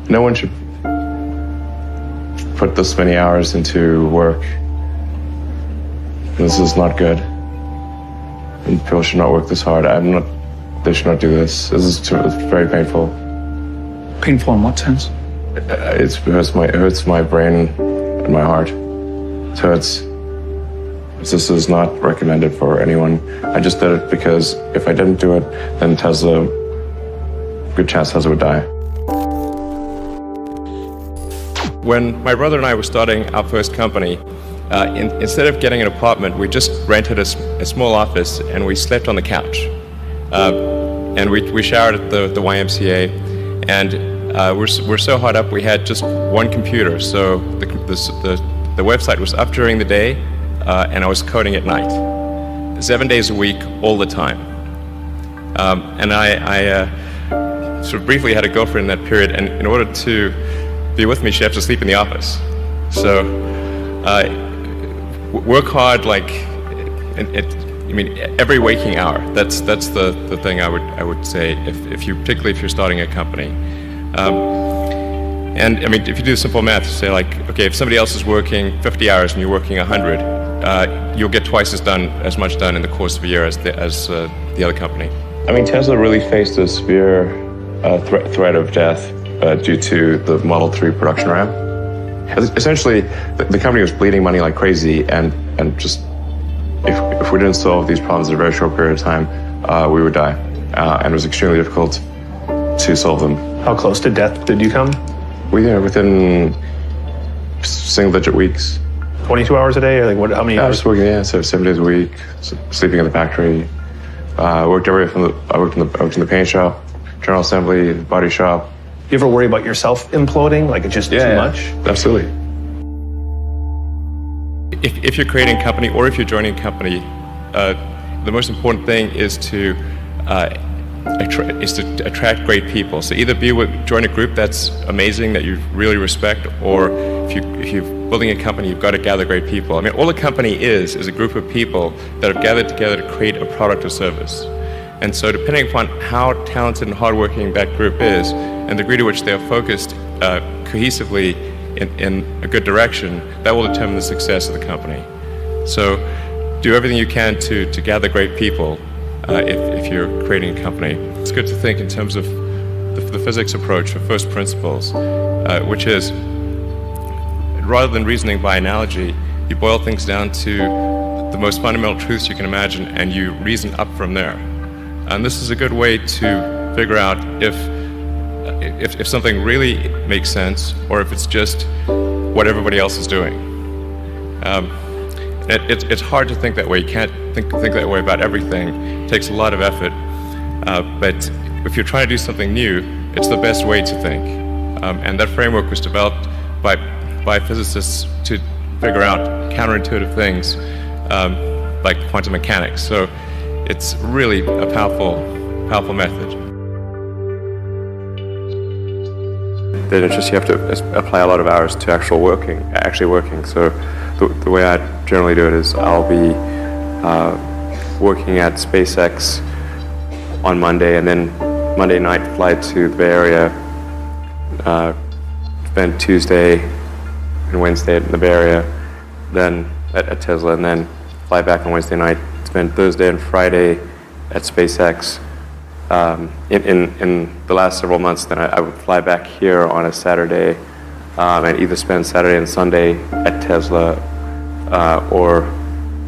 No one should put this many hours into work. This is not good. And people should not work this hard. They should not do this. It's very painful. Painful in what sense? It hurts my brain and my heart. So this is not recommended for anyone. I just did it because if I didn't do it, then good chance Tesla would die. When my brother and I were starting our first company, instead of getting an apartment, we just rented a small office and we slept on the couch. And we showered at the YMCA, and we're so hot up we had just one computer. So the website was up during the day, and I was coding at night, 7 days a week, all the time. And I sort of briefly had a girlfriend in that period, and in order to be with me, she had to sleep in the office. So work hard, like every waking hour. That's the thing I would say particularly if you're starting a company. And I mean, if you do simple math, you say like, okay, if somebody else is working 50 hours and you're working 100, you'll get twice as much done in the course of a year as the other company. I mean, Tesla really faced a severe threat of death due to the Model 3 production ramp. Essentially, the company was bleeding money like crazy, and just if we didn't solve these problems in a very short period of time, we would die. And it was extremely difficult to solve them. How close to death did you come? Within single-digit weeks. 22 hours a day, or like how many hours? Just working, so 7 days a week, sleeping in the factory. I worked in the paint shop, general assembly, body shop. You ever worry about yourself imploding? Like it's just too much? Absolutely. If you're creating a company or if you're joining a company, the most important thing is to attract great people. So either join a group that's amazing, that you really respect, or if you're building a company, you've got to gather great people. I mean, all a company is a group of people that have gathered together to create a product or service. And so depending upon how talented and hardworking that group is, and the degree to which they are focused cohesively in a good direction, that will determine the success of the company. So do everything you can to gather great people if you're creating a company. It's good to think in terms of the physics approach or first principles, which is, rather than reasoning by analogy, you boil things down to the most fundamental truths you can imagine, and you reason up from there. And this is a good way to figure out if something really makes sense, or if it's just what everybody else is doing. It's hard to think that way. You can't think that way about everything. It takes a lot of effort. But if you're trying to do something new, it's the best way to think. And that framework was developed by physicists to figure out counterintuitive things like quantum mechanics. So it's really a powerful method. Then it's just you have to apply a lot of hours to actually working. So the way I generally do it is I'll be working at SpaceX on Monday, and then Monday night fly to the Bay Area, spend Tuesday and Wednesday in the Bay Area, then at Tesla, and then fly back on Wednesday night, spend Thursday and Friday at SpaceX. In the last several months, then I would fly back here on a Saturday and either spend Saturday and Sunday at Tesla or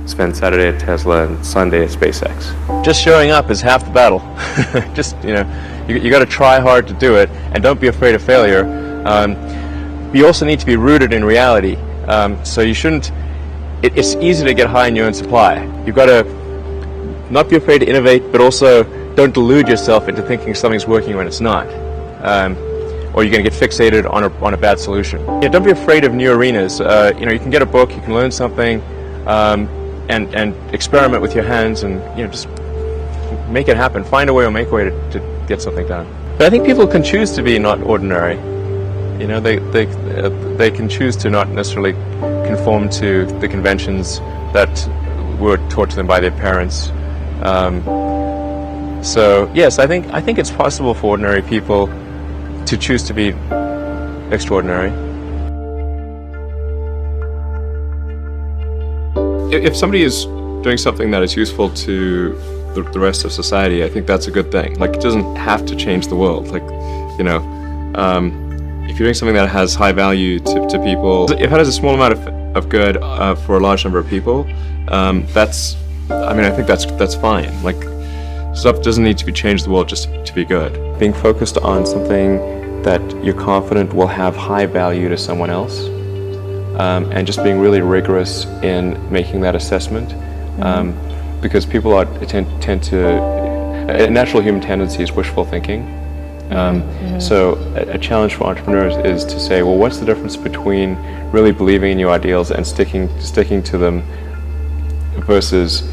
spend Saturday at Tesla and Sunday at SpaceX. Just showing up is half the battle. Just, you got to try hard to do it, and don't be afraid of failure. You also need to be rooted in reality. So you shouldn't, it's easy to get high in your own supply. You've got to not be afraid to innovate, but also don't delude yourself into thinking something's working when it's not. Or you're going to get fixated on a bad solution. Don't be afraid of new arenas. You can get a book, you can learn something, and experiment with your hands, and just make it happen. Find a way or make a way to get something done. But I think people can choose to be not ordinary. They can choose to not necessarily conform to the conventions that were taught to them by their parents. So yes, I think it's possible for ordinary people to choose to be extraordinary. If somebody is doing something that is useful to the rest of society, I think that's a good thing. Like, it doesn't have to change the world. Like, you know, if you're doing something that has high value to people, if it has a small amount of good for a large number of people, I think that's fine. Like, stuff doesn't need to be changed the world just to be good. Being focused on something that you're confident will have high value to someone else, and just being really rigorous in making that assessment, because people tend to, a natural human tendency is wishful thinking. So a challenge for entrepreneurs is to say, well, what's the difference between really believing in your ideals and sticking to them versus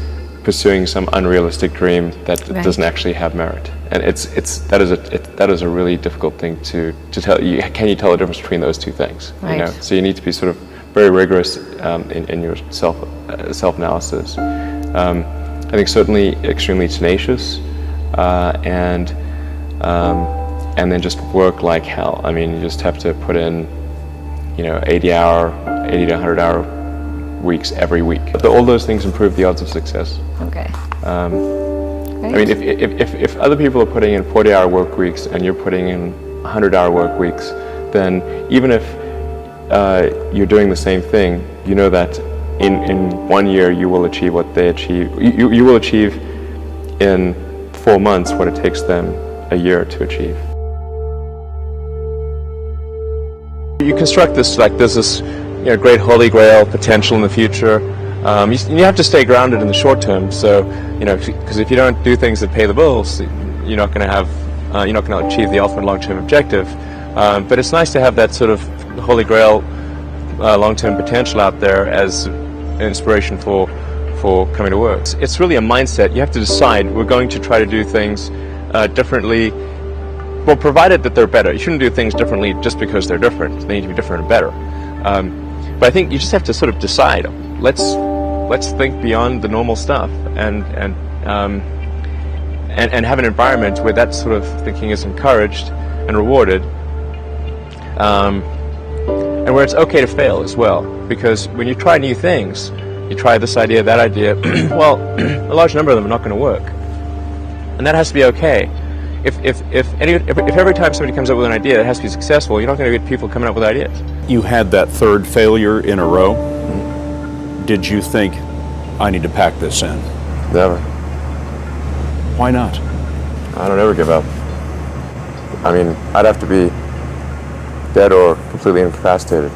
pursuing some unrealistic dream that doesn't actually have merit? And that is a really difficult thing to tell. Can you tell the difference between those two things? Right. You know? So you need to be sort of very rigorous in your self-analysis. I think certainly extremely tenacious, and then just work like hell. I mean, you just have to put in, 80 to 100 hour weeks every week. But all those things improve the odds of success. Okay. I mean, if other people are putting in 40-hour work weeks and you're putting in 100-hour work weeks, then even if you're doing the same thing, you know that in 1 year you will achieve what they achieve. You will achieve in 4 months what it takes them a year to achieve. You construct this like there's this great holy grail potential in the future. You have to stay grounded in the short term. So because if you don't do things that pay the bills, you're not going to achieve the ultimate long-term objective. But it's nice to have that sort of holy grail long-term potential out there as an inspiration for coming to work. It's really a mindset. You have to decide, we're going to try to do things differently. Well, provided that they're better. You shouldn't do things differently just because they're different. They need to be different and better. But I think you just have to sort of decide. Let's think beyond the normal stuff and have an environment where that sort of thinking is encouraged and rewarded, and where it's okay to fail as well. Because when you try new things, you try this idea, that idea. Well, a large number of them are not going to work, and that has to be okay. If every time somebody comes up with an idea, it has to be successful, you're not going to get people coming up with ideas. You had that third failure in a row. Did you think, I need to pack this in? Never. Why not? I don't ever give up. I mean, I'd have to be dead or completely incapacitated.